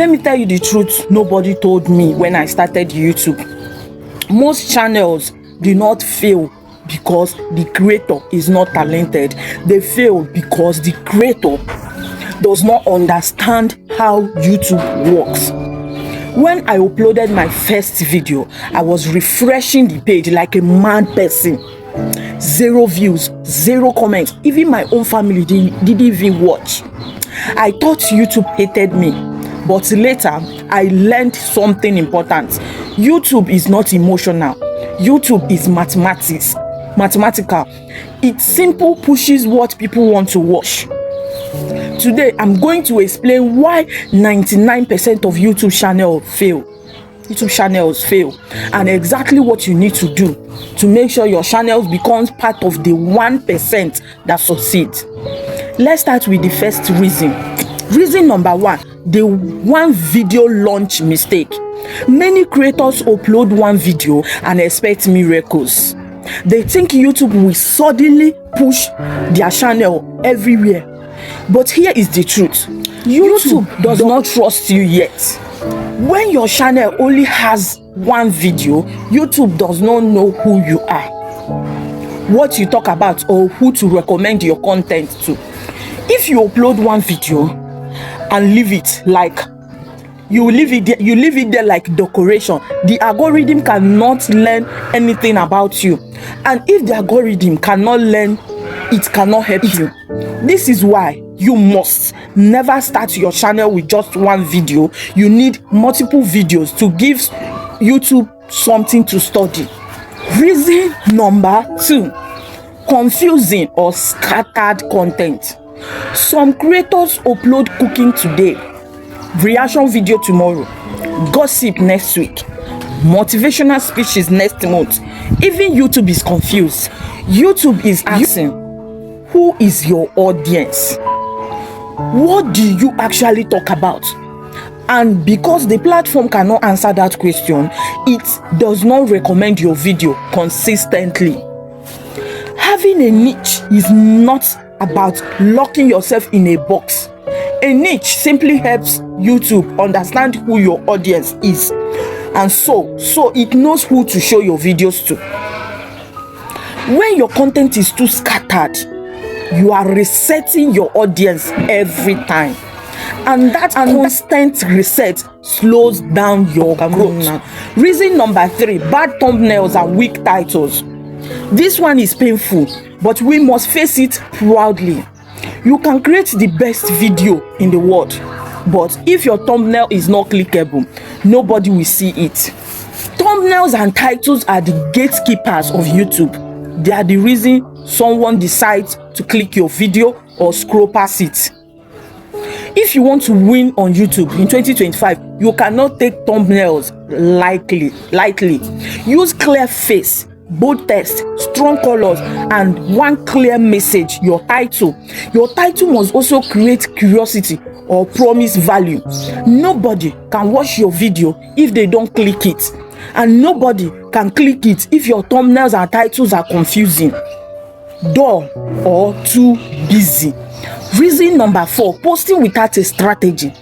Let me tell you the truth, nobody told me when I started YouTube. Most channels do not fail because the creator is not talented. They fail because the creator does not understand how YouTube works. When I uploaded my first video, I was refreshing the page like a mad person. 0 views, 0 comments. Even my own family didn't even watch. I thought YouTube hated me, but later I learned something important. YouTube is not emotional. YouTube is mathematical. It's simple, pushes what people want to watch. Today, I'm going to explain why 99% of YouTube channels fail, and exactly what you need to do to make sure your channel becomes part of the 1% that succeeds. Let's start with the first reason. Reason number 1, the one video launch mistake. Many creators upload one video and expect miracles. They think YouTube will suddenly push their channel everywhere. But here is the truth. YouTube does not trust you yet. When your channel only has one video, YouTube does not know who you are, what you talk about, or who to recommend your content to. If you upload one video and leave it like you leave it there like decoration, the algorithm cannot learn anything about you. And if the algorithm cannot learn, it cannot help you. This is why you must never start your channel with just one video. You need multiple videos to give YouTube something to study. Reason number 2, confusing or scattered content. Some creators upload cooking today, reaction video tomorrow, gossip next week, motivational speeches next month. Even YouTube is confused. YouTube is asking, who is your audience? What do you actually talk about? And because the platform cannot answer that question, it does not recommend your video consistently. Having a niche is not about locking yourself in a box. A niche simply helps YouTube understand who your audience is, and so it knows who to show your videos to. When your content is too scattered, you are resetting your audience every time, and that constant reset slows down your growth. Reason number 3, bad thumbnails and weak titles. This one is painful, but we must face it proudly. You can create the best video in the world, but if your thumbnail is not clickable, nobody will see it. Thumbnails and titles are the gatekeepers of YouTube. They are the reason someone decides to click your video or scroll past it. If you want to win on YouTube in 2025, you cannot take thumbnails lightly. Use clear face, bold text, strong colors, and one clear message. Your title must also create curiosity or promise value. Nobody can watch your video if they don't click it, and nobody can click it if your thumbnails and titles are confusing, dull, or too busy. Reason number 4, posting without a strategy.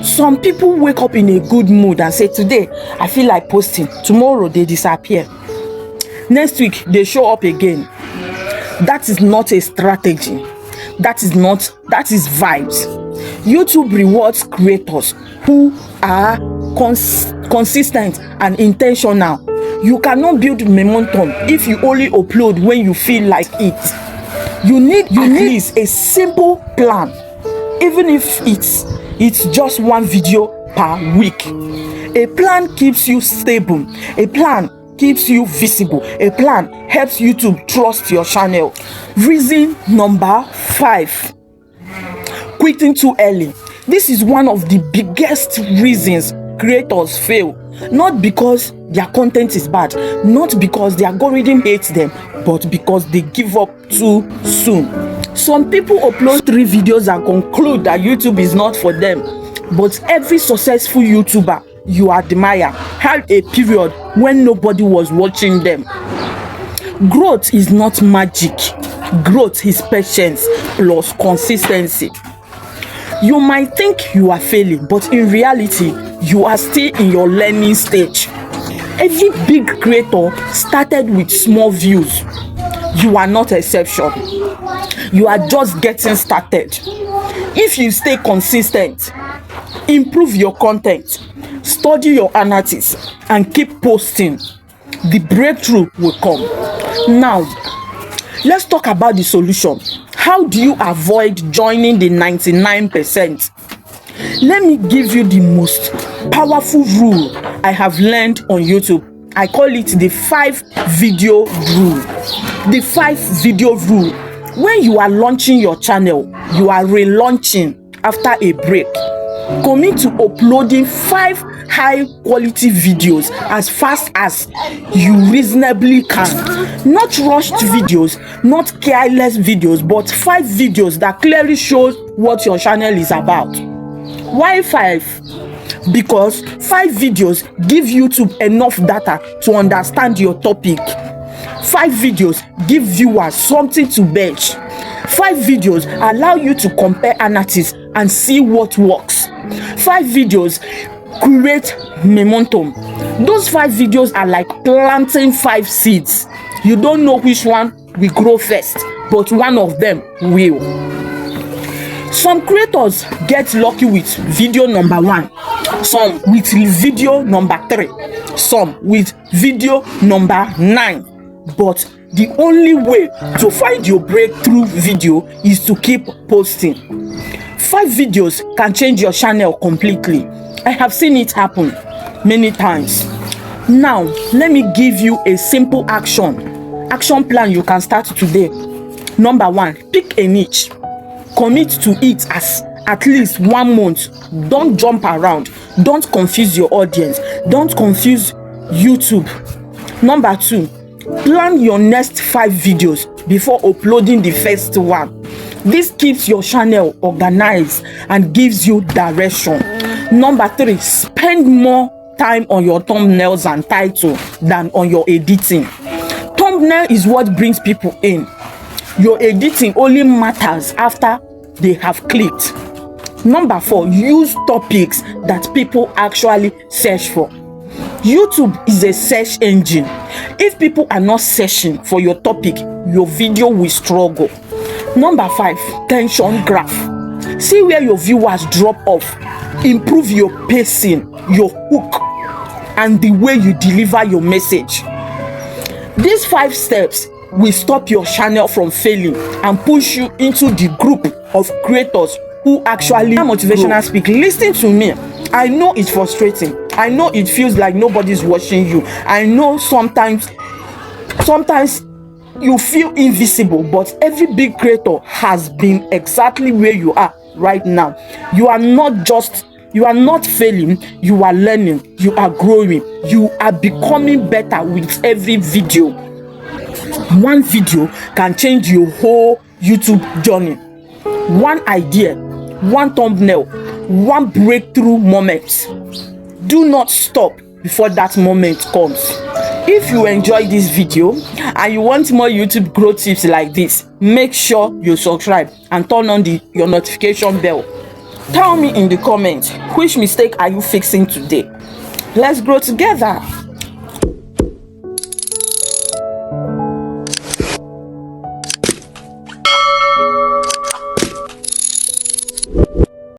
Some people wake up in a good mood and say, today I feel like posting. Tomorrow they disappear. Next week they show up again. That is not a strategy. That is vibes. YouTube rewards creators who are consistent and intentional. You cannot build momentum if you only upload when you feel like it. You need at least a simple plan, even if it's just one video per week. A plan keeps you stable. A plan keeps you visible. A plan helps you to trust your channel. Reason number 5, quitting too early. This is one of the biggest reasons creators fail. Not because their content is bad, not because the algorithm hates them, but because they give up too soon. Some people upload 3 videos and conclude that YouTube is not for them. But every successful YouTuber you admire had a period when nobody was watching them. Growth is not magic. Growth is patience plus consistency. You might think you are failing, but in reality, you are still in your learning stage. Every big creator started with small views. You are not exception. You are just getting started. If you stay consistent, improve your content, study your analytics, and keep posting, the breakthrough will come. Now, let's talk about the solution. How do you avoid joining the 99%? Let me give you the most powerful rule I have learned on YouTube. I call it the 5 video rule. The 5 video rule. When you are launching your channel, you are relaunching after a break. Commit to uploading 5 high quality videos as fast as you reasonably can. Not rushed videos, not careless videos, but 5 videos that clearly shows what your channel is about. Why 5? Because 5 videos give YouTube enough data to understand your topic. 5 videos give viewers something to bench. 5 videos allow you to compare analytics and see what works. 5 videos create momentum. Those 5 videos are like planting 5 seeds. You don't know which one will grow first, but one of them will. Some creators get lucky with video number 1, some with video number 3, some with video number 9. But the only way to find your breakthrough video is to keep posting. 5 videos can change your channel completely. I have seen it happen many times. Now, let me give you a simple action plan you can start today. Number 1, pick a niche. Commit to it as at least 1 month. Don't jump around. Don't confuse your audience. Don't confuse YouTube. Number 2, plan your next 5 videos before uploading the first one. This keeps your channel organized and gives you direction. Number 3, spend more time on your thumbnails and title than on your editing. Thumbnail is what brings people in. Your editing only matters after they have clicked. Number 4, use topics that people actually search for. YouTube is a search engine. If people are not searching for your topic, your video will struggle. Number 5, tension graph. See where your viewers drop off. Improve your pacing, your hook, and the way you deliver your message. These 5 steps will stop your channel from failing and push you into the group of creators who actually motivational speak. Listen to me. I know it's frustrating. I know it feels like nobody's watching you. I know sometimes you feel invisible, but every big creator has been exactly where you are right now. You are not failing, you are learning, you are growing, you are becoming better with every video. One video can change your whole YouTube journey. One idea, one thumbnail, one breakthrough moment. Do not stop before that moment comes. If you enjoyed this video and you want more YouTube growth tips like this, make sure you subscribe and turn on your notification bell. Tell me in the comments, which mistake are you fixing today? Let's grow together.